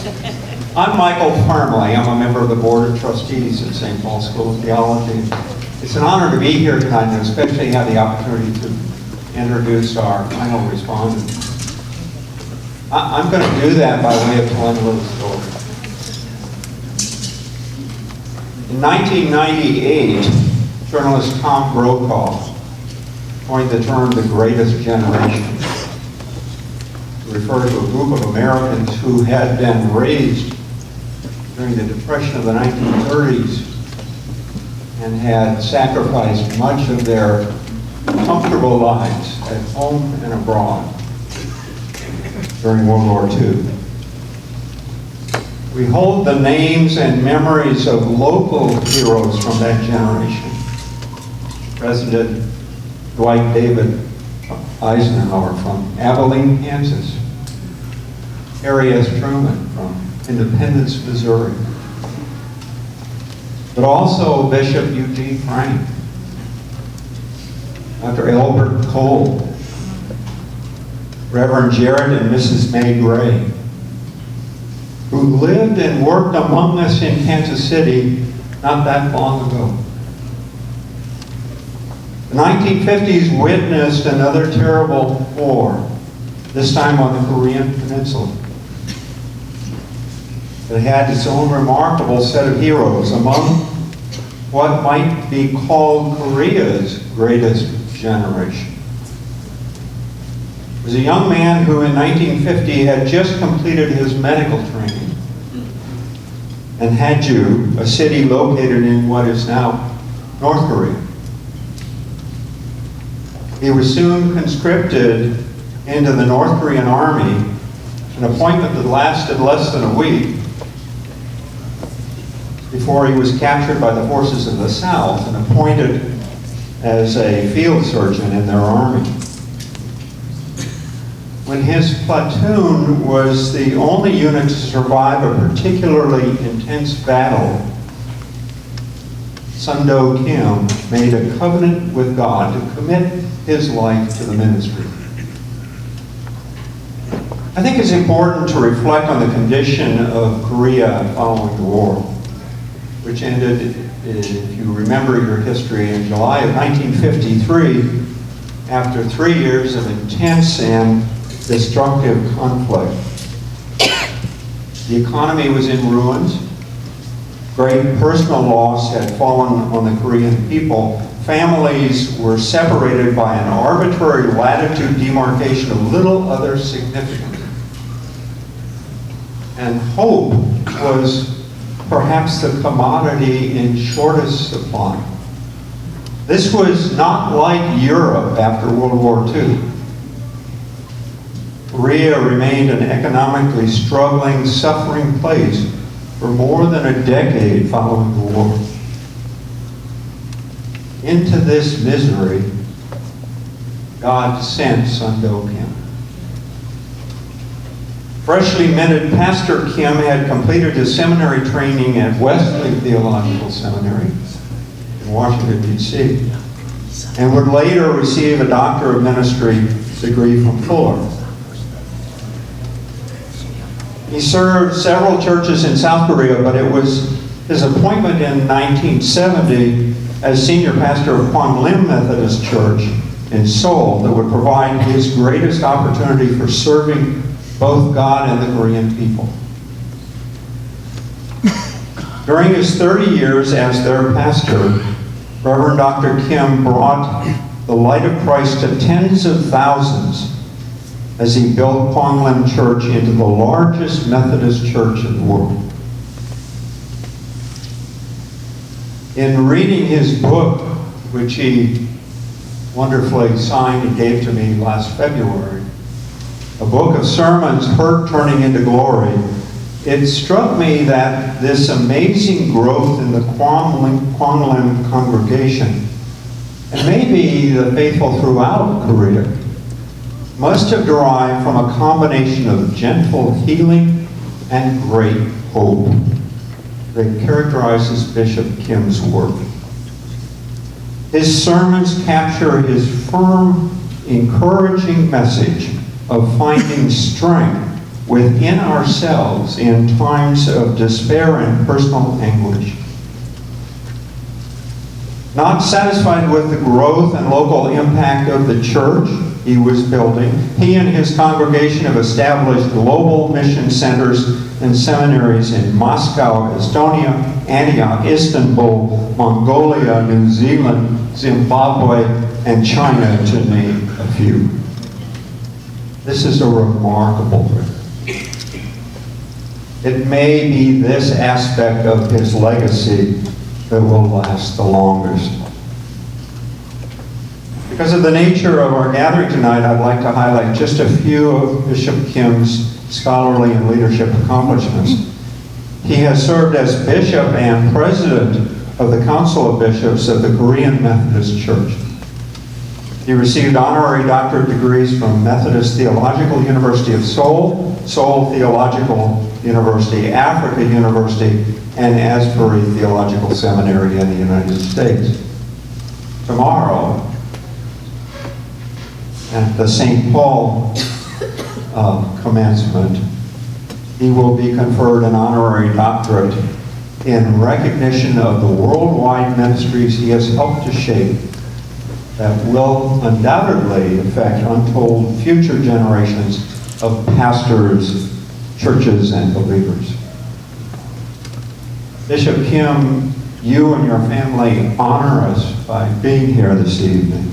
I'm Michael Parmley. I'm a member of the Board of Trustees at St. Paul School of Theology. It's an honor to be here tonight and especially have the opportunity to introduce our final respondent. I'm going to do that by way of telling a little story. In 1998, journalist Tom Brokaw coined the term the greatest generation to refer to a group of Americans who had been raised during the Depression of the 1930s and had sacrificed much of their comfortable lives at home and abroad during World War II. We hold the names and memories of local heroes from that generation. President Dwight David Eisenhower from Abilene, Kansas. Harry S. Truman from Independence, Missouri. But also Bishop Eugene Frank, Dr. Albert Cole, Reverend Jared and Mrs. May Gray, who lived and worked among us in Kansas City not that long ago. The 1950s witnessed another terrible war, this time on the Korean Peninsula. It had its own remarkable set of heroes among what might be called Korea's greatest generation. There was a young man who in 1950 had just completed his medical training in Haju, a city located in what is now North Korea. He was soon conscripted into the North Korean Army, an appointment that lasted less than a week before he was captured by the forces of the South and appointed as a field surgeon in their army. When his platoon was the only unit to survive a particularly intense battle, Sundo Kim made a covenant with God to commit his life to the ministry. I think it's important to reflect on the condition of Korea following the war, which ended, if you remember your history, in July of 1953, after 3 years of intense and destructive conflict. The economy was in ruins. Great personal loss had fallen on the Korean people. Families were separated by an arbitrary latitude demarcation of little other significance. And hope was perhaps the commodity in shortest supply. This was not like Europe after World War II. Korea remained an economically struggling, suffering place for more than a decade following the war. Into this misery, God sent Sundo Kim. Freshly minted, Pastor Kim had completed his seminary training at Wesley Theological Seminary in Washington, D.C., and would later receive a Doctor of Ministry degree from Fuller. He served several churches in South Korea, but it was his appointment in 1970 as senior pastor of Kwanglim Methodist Church in Seoul that would provide his greatest opportunity for serving both God and the Korean people. During his 30 years as their pastor, Reverend Dr. Kim brought the light of Christ to tens of thousands as he built Kwanglim Church into the largest Methodist church in the world. In reading his book, which he wonderfully signed and gave to me last February, a book of sermons, Hurt Turning into Glory, it struck me that this amazing growth in the Kwanglim congregation, and maybe the faithful throughout Korea, must have derived from a combination of gentle healing and great hope that characterizes Bishop Kim's work. His sermons capture his firm, encouraging message of finding strength within ourselves in times of despair and personal anguish. Not satisfied with the growth and local impact of the church he was building, he and his congregation have established global mission centers and seminaries in Moscow, Estonia, Antioch, Istanbul, Mongolia, New Zealand, Zimbabwe, and China, to name a few. This is a remarkable record. It may be this aspect of his legacy that will last the longest. Because of the nature of our gathering tonight, I'd like to highlight just a few of Bishop Kim's scholarly and leadership accomplishments. He has served as bishop and president of the Council of Bishops of the Korean Methodist Church. He received honorary doctorate degrees from Methodist Theological University of Seoul, Seoul Theological University, Africa University, and Asbury Theological Seminary in the United States. Tomorrow, at the St. Paul commencement, he will be conferred an honorary doctorate in recognition of the worldwide ministries he has helped to shape that will undoubtedly affect untold future generations of pastors, churches, and believers. Bishop Kim, you and your family honor us by being here this evening.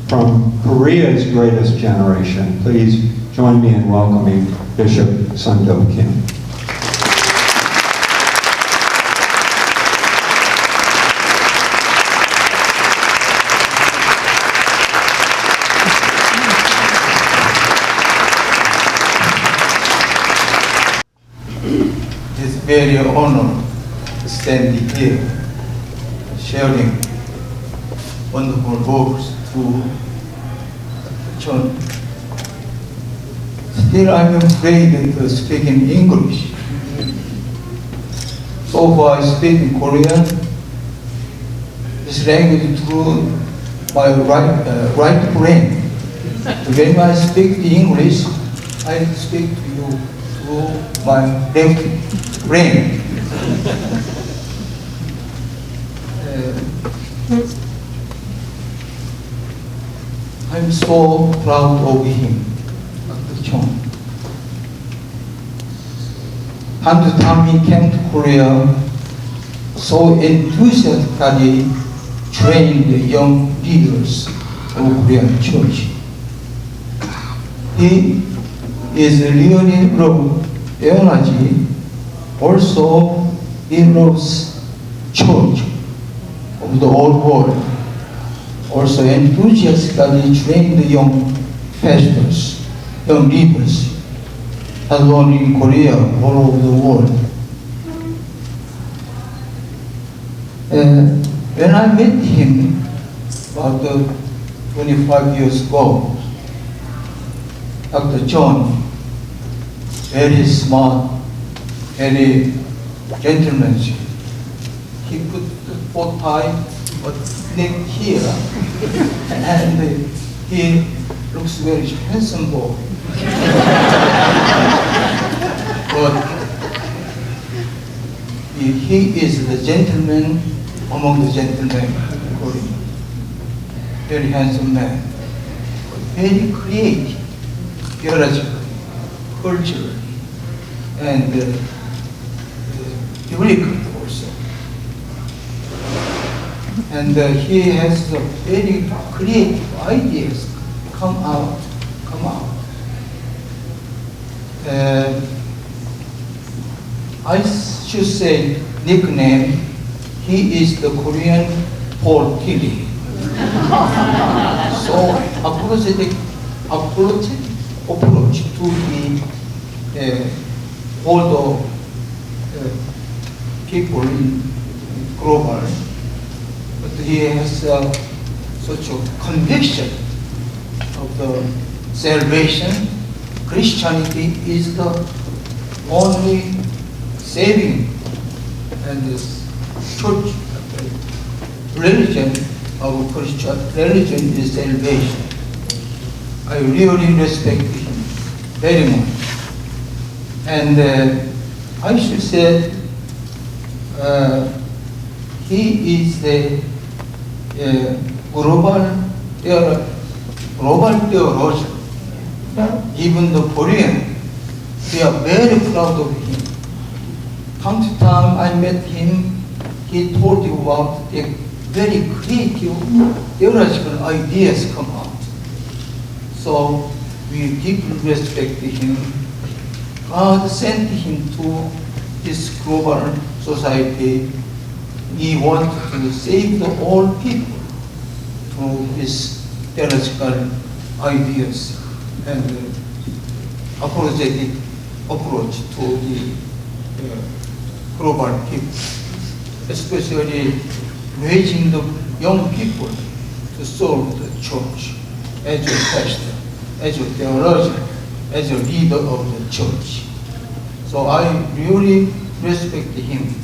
From Korea's greatest generation, please join me in welcoming Bishop Sundo Kim. It's very honored to stand here, sharing wonderful books to Chun. Still, I'm afraid to speak in English. So far, I speak in Korean. This language through my right brain. When I speak the English, I speak to you through my left brain. I'm so proud of him, Dr. Chun. Time to time he came to Korea, so enthusiastically trained the young leaders of Korean church. He is really loved theology. Also, he loves church of the old world. Also enthusiastically trained the young pastors, young leaders, not only in Korea, all over the world. When I met him about 25 years ago, Dr. Chun, very smart, very gentlemanly. He put the bow tie, but neck here, and he looks very handsome boy. But he is the gentleman among the gentlemen in Korea. Very handsome man, but very creative, theologically, culturally, and biblically also. And he has very creative ideas come out. I should say nickname, he is the Korean Paul Tilly. So approach to the older people in global, but he has such a conviction of the salvation. Christianity is the only saving, and this church religion of Christian religion is salvation. I really respect him very much. And I should say, he is the global theologian. Even the Korean, they are very proud of him. Time to time I met him, he told you about the very creative theological ideas come out. So we deeply respect him. God sent him to this global society. He wanted to save the all people through his theological ideas and apologetic approach to the global people, especially raising the young people to serve the church as a pastor, as a theologian, as a leader of the church. So I really respect him.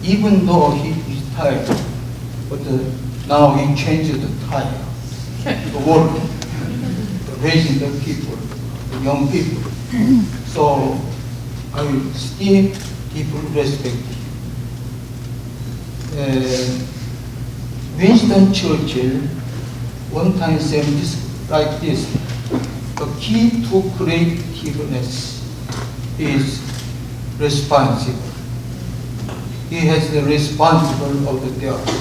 Even though he retired, but now he changed the title, the work, raising the people, the young people. So I still deeply respect him. Winston Churchill one time said this like this: the key to creativeness is responsible. He has the responsible of the theology.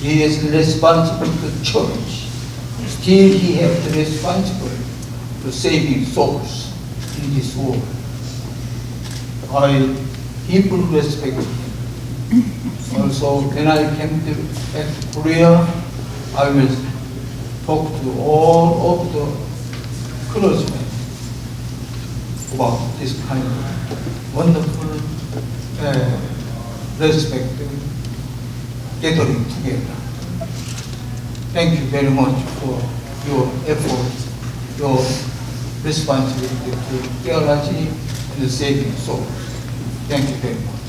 He is responsible to the church. Still he has the responsible to saving souls in this world. I deeply respect him. Also, when I came back to Korea, I will talk to all of the clergymen about this kind of wonderful respect gathering together. Thank you very much for your effort, your responsibility to theology and saving souls. Thank you very much.